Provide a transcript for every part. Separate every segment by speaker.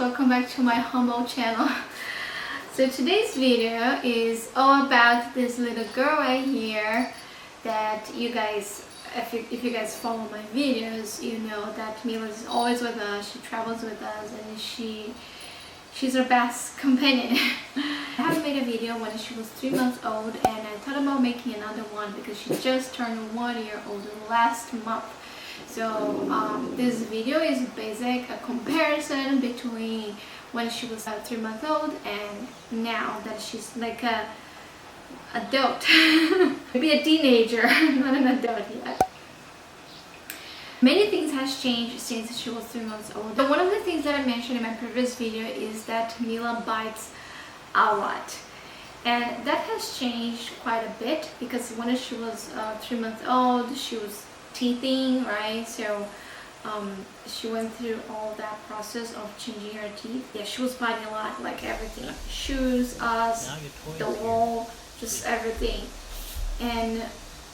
Speaker 1: welcome back to my humble channel. So today's video is all about this little girl right here that you guys, if you guys follow my videos, you know that Mila is always with us, she travels with us, and she's our best companion. I haven't made a video when she was 3 months old, and I thought about making another one because she just turned 1 year old last month. So this video is basic, a comparison between when she was 3 months old and now that she's like a adult. Maybe a teenager, not an adult yet. Many things has changed since she was 3 months old. So one of the things that I mentioned in my previous video is that Mila bites a lot. And that has changed quite a bit because when she was 3 months old, she was teething, right? So she went through all that process of changing her teeth. Yeah, she was biting a lot, like everything, shoes, us, the wall, just everything. And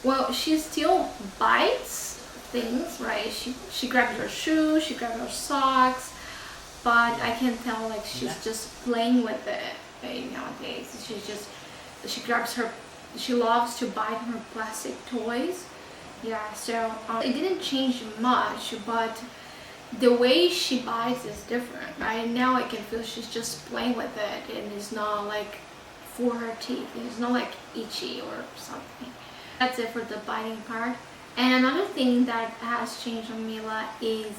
Speaker 1: well, she still bites things, right? She grabs her shoes, she grabs her socks, but I can tell like she's just playing with it right, nowadays. She loves to bite her plastic toys. Yeah, so it didn't change much, but the way she bites is different. Right now I can feel she's just playing with it and it's not like for her teeth. It's not like itchy or something. That's it for the biting part. And another thing that has changed on Mila is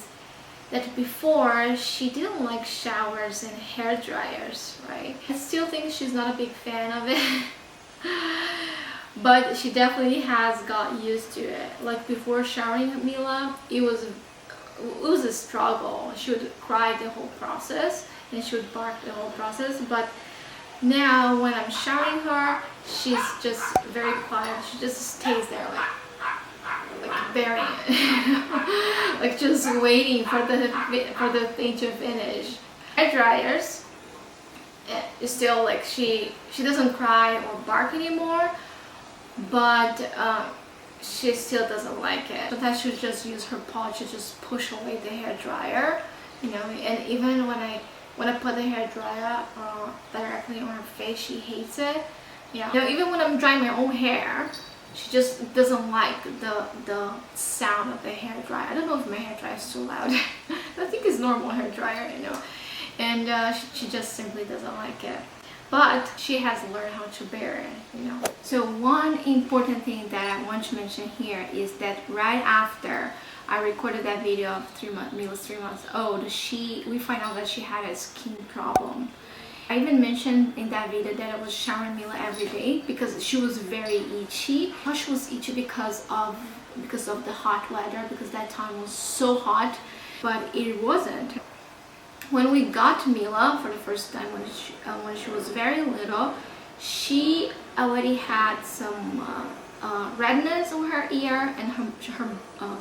Speaker 1: that before she didn't like showers and hair dryers, right? I still think she's not a big fan of it. But she definitely has got used to it. Like before showering Mila, it was a struggle. She would cry the whole process and she would bark the whole process. But now when I'm showering her, she's just very quiet. She just stays there like burying it. Like just waiting for the thing to finish. Hair dryers, it's still like she doesn't cry or bark anymore. But she still doesn't like it. Sometimes she'll just use her paw to just push away the hair dryer, you know. And even when I put the hair dryer directly on her face, she hates it. Yeah. You know, even when I'm drying my own hair, she just doesn't like the sound of the hair dryer. I don't know if my hair dryer is too loud. I think it's normal hair dryer, you know. And she just simply doesn't like it. But she has learned how to bear it, you know. So one important thing that I want to mention here is that right after I recorded that video of Mila's 3 months old, we find out that she had a skin problem. I even mentioned in that video that I was showering Mila every day because she was very itchy. She was itchy because of the hot weather, because that time was so hot, but it wasn't. When we got Mila for the first time, when she was very little, she already had some redness on her ear and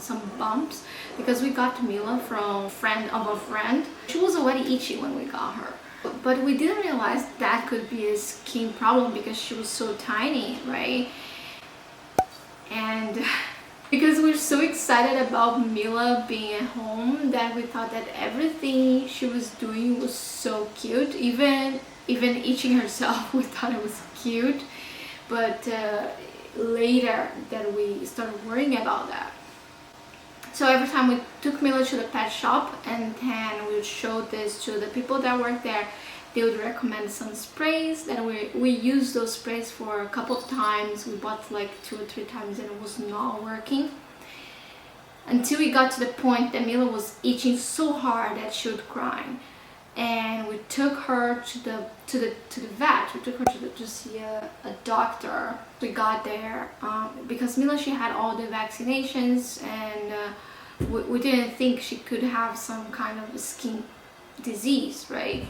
Speaker 1: some bumps because we got Mila from a friend of a friend. She was already itchy when we got her, but we didn't realize that could be a skin problem because she was so tiny, right? And because we're so excited about Mila being at home that we thought that everything she was doing was so cute. Even itching herself, we thought it was cute. But later that we started worrying about that. So every time we took Mila to the pet shop and then we would show this to the people that work there, they would recommend some sprays. Then we used those sprays for a couple of times. We bought like 2 or 3 times and it was not working. Until we got to the point that Mila was itching so hard that she would cry. And we took her to the vet. We took her to see a doctor. We got there because Mila, she had all the vaccinations and we didn't think she could have some kind of skin disease, right?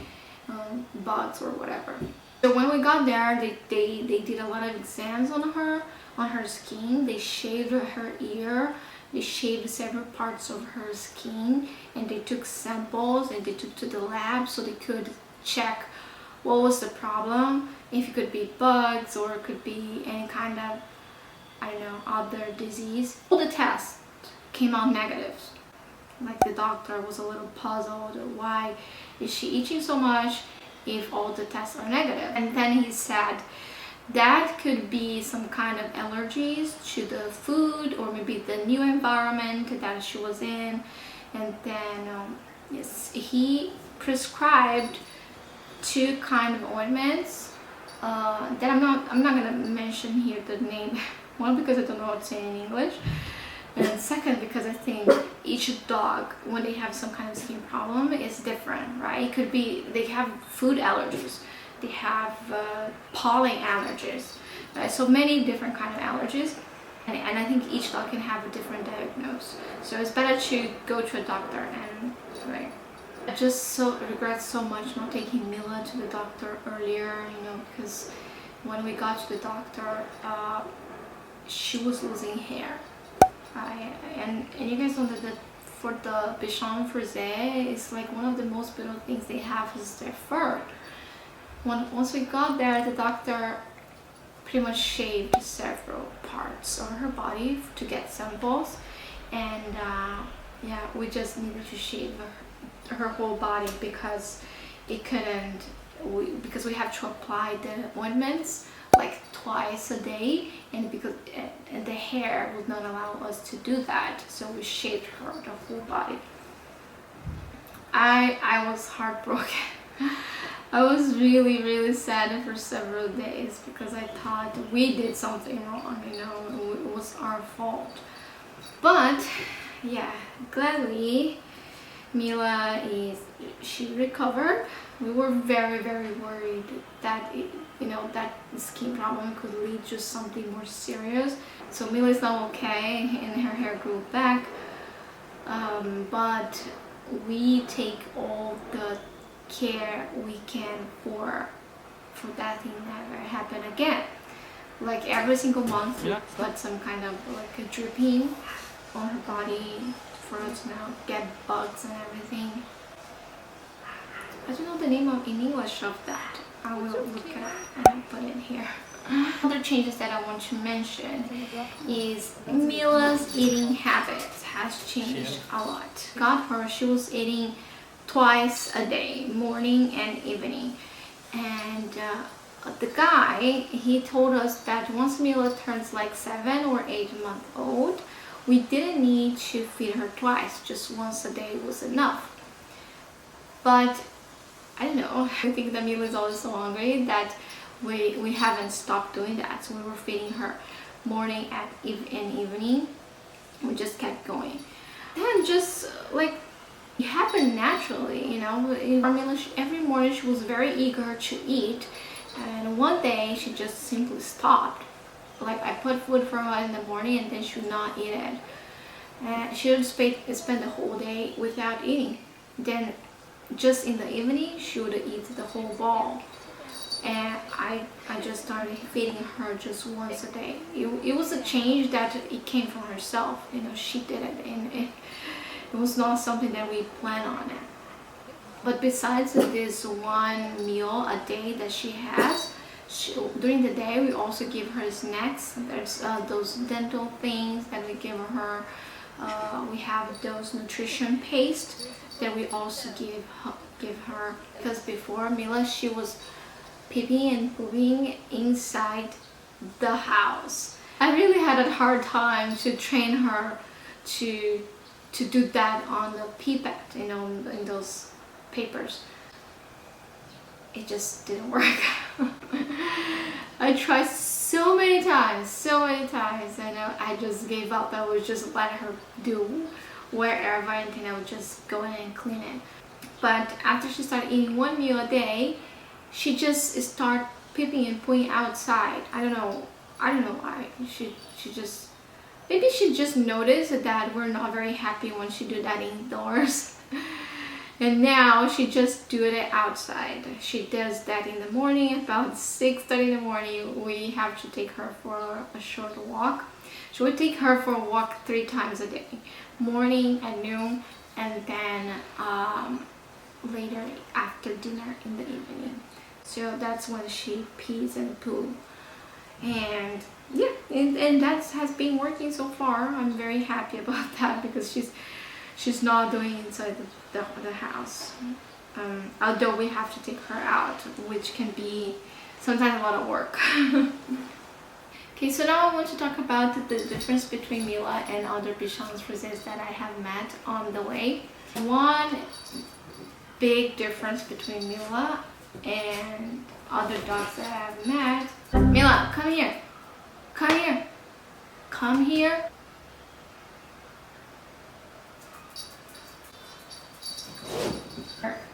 Speaker 1: Bugs or whatever. So when we got there, they did a lot of exams on her skin. They shaved her ear, they shaved several parts of her skin, and they took samples and they took to the lab so they could check what was the problem, if it could be bugs or it could be any kind of, I don't know, other disease. All the tests came out negative. Like the doctor was a little puzzled, why is she itching so much if all the tests are negative? And then he said that could be some kind of allergies to the food or maybe the new environment that she was in. And then yes, he prescribed 2 kind of ointments that I'm not gonna mention here the name. One, because I don't know what to say in English, and second, because I think each dog, when they have some kind of skin problem, is different, right? It could be they have food allergies, they have pollen allergies, right? So many different kind of allergies, and I think each dog can have a different diagnosis. So it's better to go to a doctor. And right, I just regret so much not taking Mila to the doctor earlier, you know, because when we got to the doctor, she was losing hair. And you guys know that for the Bichon Frise, it's like one of the most beautiful things they have is their fur. Once we got there, the doctor pretty much shaved several parts of her body to get samples, and yeah, we just needed to shave her whole body because it couldn't. Because we have to apply the ointments like twice a day, and because the hair would not allow us to do that, so we shaved her the whole body. I was heartbroken. I was really sad for several days because I thought we did something wrong, you know, it was our fault. But yeah, gladly Mila she recovered. We were very worried that that skin problem could lead to something more serious. So Mila is now okay and her hair grew back, but we take all the care we can for that thing never happen again. Like every single month we put some kind of like a dripping on her body for us to not get bugs and everything. I don't know the name in English of that. I will look it up and I'll put it here. Other changes that I want to mention is Mila's eating habits has changed a lot. Got her, she was eating twice a day, morning and evening. And the guy, he told us that once Mila turns like 7 or 8 months old, we didn't need to feed her twice, just once a day was enough. But I don't know, I think that Mila is always so hungry that we haven't stopped doing that. So we were feeding her morning and evening. We just kept going. And just like it happened naturally, you know. Mila, every morning she was very eager to eat, and one day she just simply stopped. Like I put food for her in the morning and then she would not eat it. And she would spend the whole day without eating. Then just in the evening she would eat the whole bowl. And I just started feeding her just once a day. It was a change that it came from herself, you know. She did it, and it was not something that we planned on it. But besides this one meal a day that she has, during the day we also give her snacks. There's those dental things that we give her. We have those nutrition paste that we also give her, because before Mila, she was peeing and pooping inside the house. I really had a hard time to train her to do that on the pipette, you know, in those papers. It just didn't work. I tried so many times, and I just gave up. I would just let her do wherever, and then I would just go in and clean it. But after she started eating one meal a day, she just started peeping and pooing outside. I don't know why. She just, maybe she just noticed that we're not very happy when she do that indoors. And now she just do it outside. She does that in the morning. About 6:30 in the morning, we have to take her for a short walk. So we take her for a walk 3 times a day, morning and noon, and then later after dinner in the evening. So that's when she pees and poo. And yeah, and that has been working so far. I'm very happy about that because she's not doing inside the house. Although we have to take her out, which can be sometimes a lot of work. Okay, so now I want to talk about the difference between Mila and other Bichon Frises that I have met on the way. One big difference between Mila and other dogs that I have met. Mila, come here. Come here. Come here.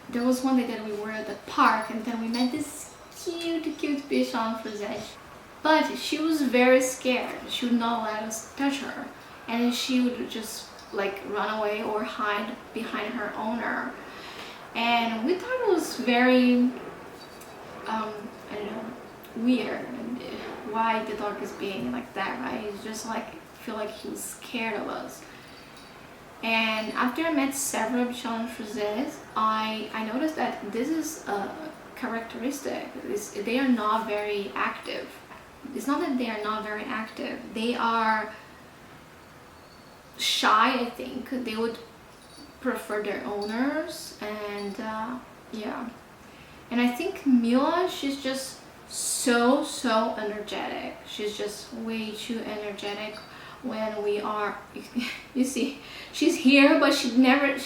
Speaker 1: There was one day that we were at the park and then we met this cute Bichon Frise. But she was very scared. She would not let us touch her. And she would just like run away or hide behind her owner. And we thought it was very, I don't know, weird. Why the dog is being like that, right? It's just like, I feel like he was scared of us. And after I met several Bichon Frises, I noticed that this is a characteristic. They are not very active. It's not that they are not very active. They are shy, I think. They would prefer their owners, and yeah. And I think Mila, she's just so energetic. She's just way too energetic when we are, you see, she's here, but she barely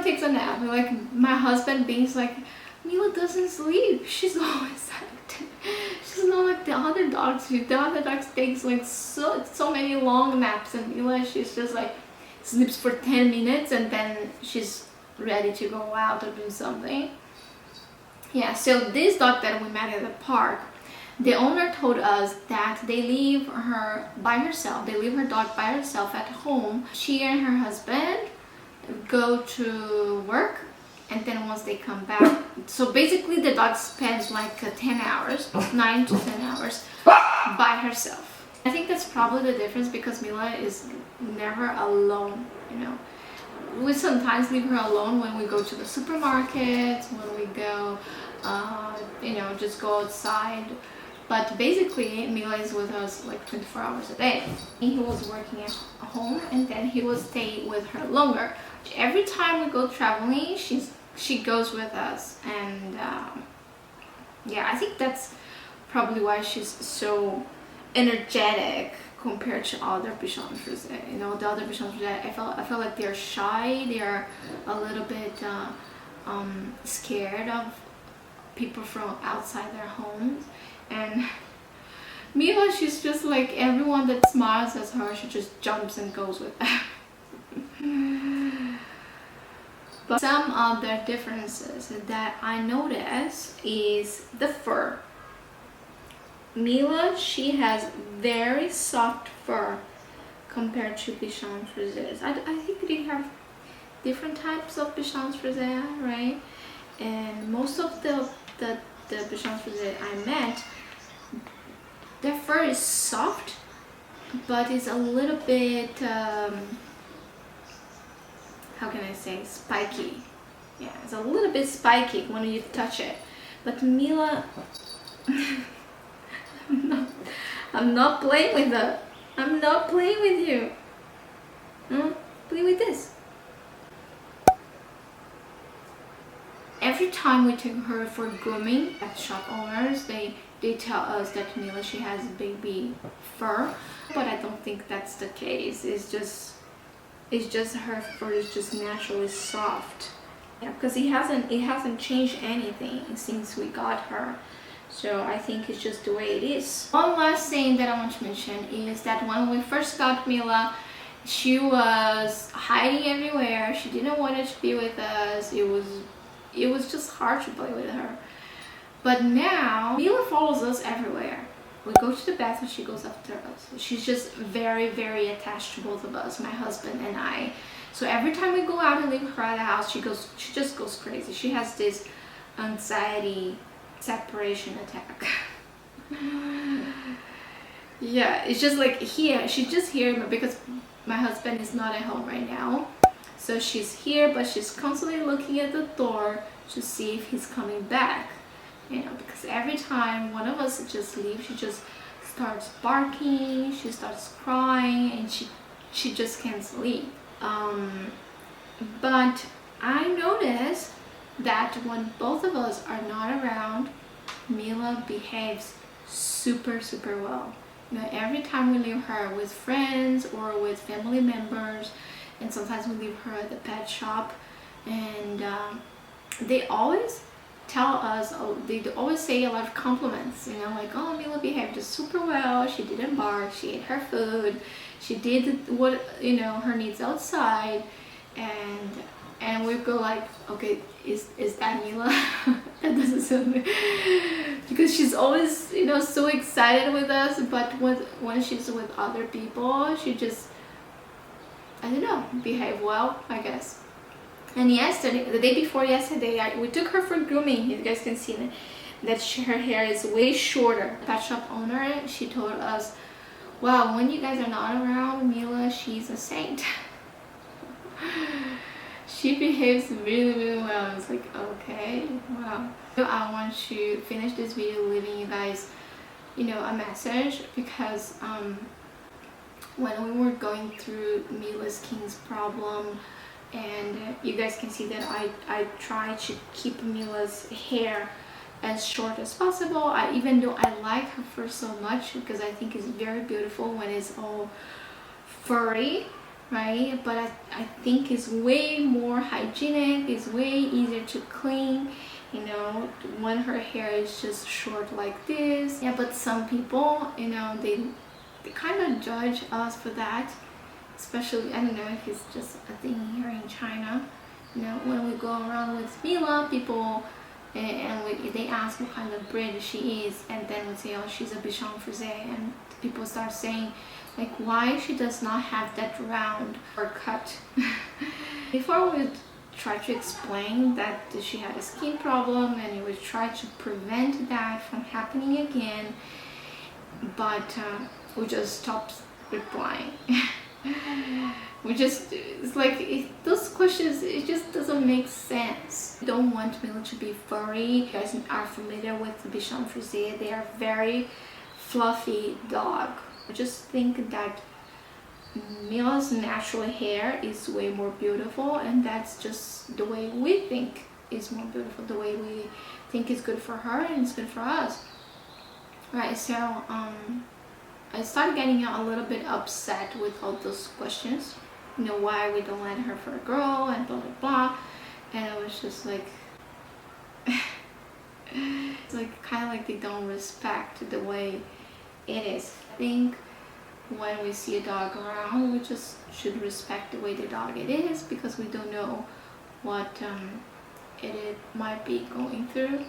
Speaker 1: takes a nap. Like my husband being like, Mila doesn't sleep. She's always active. She's not like the other dogs. The other dogs takes like so many long naps, and Mila, she's just like sleeps for 10 minutes and then she's ready to go out or do something. Yeah, so this dog that we met at the park, the owner told us that they leave her by herself. They leave her dog by herself at home. She and her husband go to work, and then once they come back, so basically the dog spends like 10 hours, 9 to 10 hours by herself. I think that's probably the difference, because Mila is never alone, you know. We sometimes leave her alone when we go to the supermarket, when we go, you know, just go outside. But basically, Mila is with us like 24 hours a day. He was working at home, and then he will stay with her longer. Every time we go traveling, she goes with us, and yeah, I think that's probably why she's so energetic compared to other Bichon Frise. You know, the other Bichon Frise, I felt like they're shy. They're a little bit scared of people from outside their homes. And Mila, she's just like, everyone that smiles at her, she just jumps and goes with them. But some other differences that I notice is the fur. Mila, she has very soft fur compared to Bichon Frises. I think they have different types of Bichon Frise, right? And most of the Bichon Frise I met, their fur is soft, but it's a little bit, how can I say, spiky. Yeah, it's a little bit spiky when you touch it. But Mila, I'm not playing with her. I'm not playing with you. Play with this. Every time we take her for grooming, at shop owners, they tell us that Mila, she has baby fur, but I don't think that's the case. It's just her fur is just naturally soft. Yeah, because it hasn't changed anything since we got her. So I think it's just the way it is. One last thing that I want to mention is that when we first got Mila, she was hiding everywhere. She didn't want to be with us. It was just hard to play with her. But now Mila follows us everywhere. We go to the bathroom, she goes after us. She's just very attached to both of us, my husband and I. So every time we go out and leave her at the house, she just goes crazy. She has this anxiety separation attack. Yeah, it's just like here, she's just here because my husband is not at home right now. So she's here, but she's constantly looking at the door to see if he's coming back. You know, because every time one of us just leaves, she just starts barking, she starts crying, and she just can't sleep. But I noticed that when both of us are not around, Mila behaves super well. You know, every time we leave her with friends or with family members, and sometimes we leave her at the pet shop, and they always tell us, oh, they always say a lot of compliments, you know, like, oh, Mila behaved just super well, she didn't bark, she ate her food, she did what, you know, her needs outside, and we go like, okay, is that Mila? That doesn't sound because she's always, you know, so excited with us, but when she's with other people, she just, I don't know, behave well, I guess. And yesterday, the day before yesterday, we took her for grooming. You guys can see that her hair is way shorter. The pet shop owner, she told us, wow, when you guys are not around Mila, she's a saint. She behaves really well. It's like, okay, wow. So I want to finish this video leaving you guys, you know, a message, because when we were going through Mila's skin's problem, and you guys can see that I try to keep Mila's hair as short as possible. Even though I like her fur so much, because I think it's very beautiful when it's all furry, right? But I think it's way more hygienic, it's way easier to clean, you know, when her hair is just short like this. Yeah, but some people, you know, they kind of judge us for that. Especially, I don't know if it's just a thing here in China. You know, when we go around with Mila, people, they ask what kind of breed she is, and then we say, oh, she's a Bichon Frise, and people start saying, like, why she does not have that round or cut. Before we try to explain that she had a skin problem, and we try to prevent that from happening again, but we just stopped replying. We just, it's like, those questions, it just doesn't make sense. We don't want Mila to be furry. You guys are familiar with the Bichon Frise. They are very fluffy dog. I just think that Mila's natural hair is way more beautiful, and that's just the way we think is more beautiful, the way we think is good for her and it's good for us. Right, so I started getting a little bit upset with all those questions, you know, why we don't let her fur grow and blah blah, and it was just like it's like kind of like they don't respect the way it is. I think when we see a dog around, we just should respect the way the dog it is, because we don't know what it might be going through.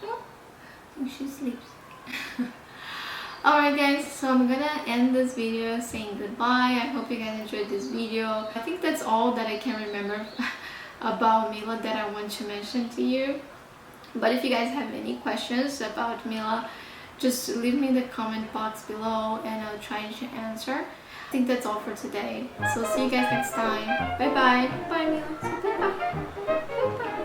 Speaker 1: Oh, she sleeps. Alright guys, so I'm gonna end this video saying goodbye. I hope you guys enjoyed this video. I think that's all that I can remember about Mila that I want to mention to you. But if you guys have any questions about Mila, just leave me in the comment box below and I'll try to answer. I think that's all for today. So see you guys next time. Bye bye. Bye Mila. Bye bye. Bye bye.